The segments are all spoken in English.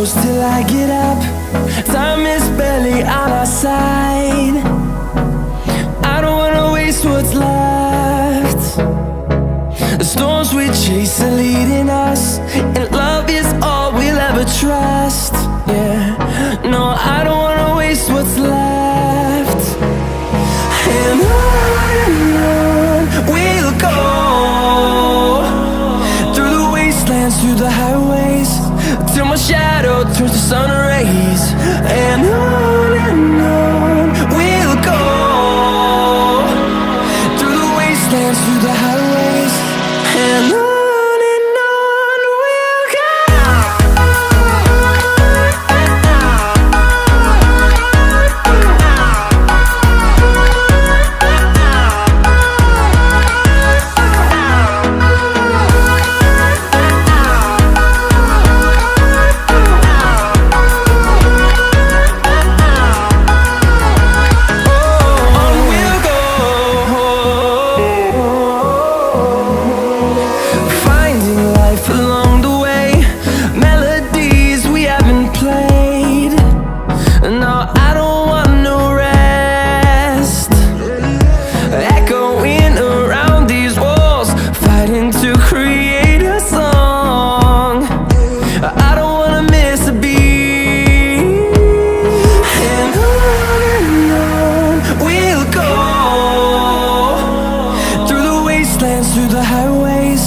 close till I get up. Time is barely on our side. I don't wanna waste what's left. The storms we chase are leading us, and love is all we'll ever trust. Yeah, no, I don't wanna waste what's left. And on we'll go, through the wastelands, through the highways, till my shadow turns to sun rays. And on we'll go, through the wastelands, through the highways, and on we'll go. Through the highways,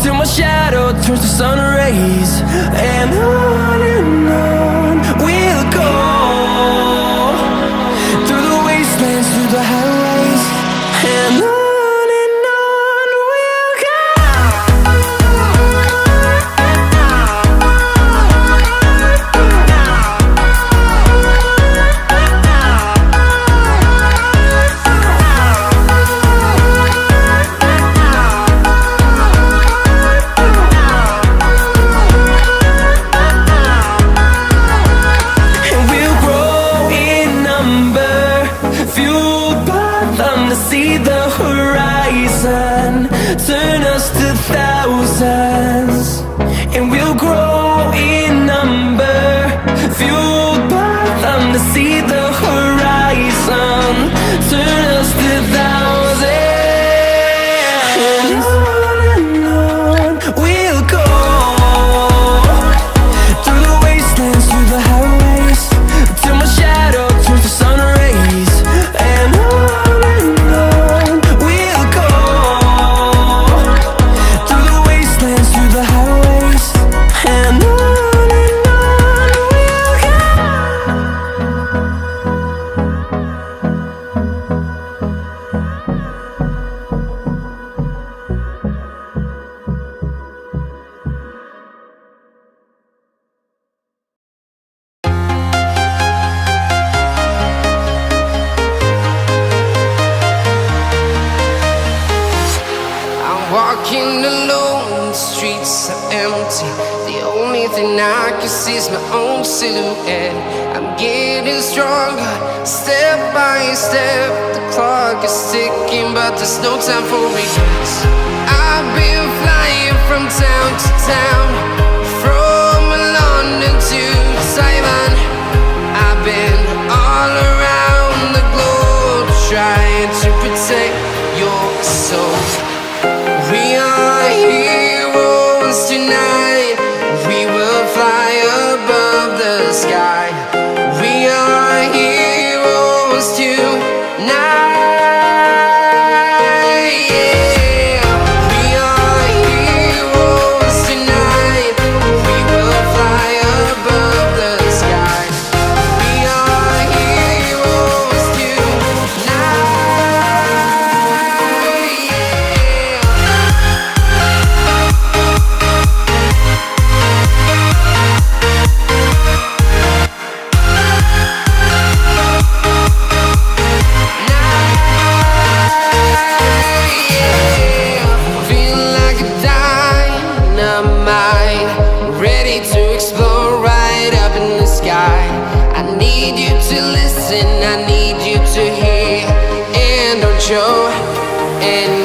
till my shadow turns to sun rays. And on we'll go, through the wastelands, through the highways, and on we'll go. See the horizon, turn us to thousands, and we'll grow in number, fueled by them. To see the horizon, turn us to thousands, and on we'll go, through the wastelands, through the highways, till my shadow turns to sun rays. And walking alone, the streets are empty. The only thing I can see is my own silhouette. I'm getting stronger, step by step. The clock is ticking, but there's no time for regrets. I've been flying from town to town, from London to Taiwan. I've been all around the globe, trying to protect your soul. We are heroes tonight. We will fly above the sky. We are heroes tonight. Yeah. We are heroes tonight. We will fly above the sky. We are heroes tonight. I need you to hear and don't show. And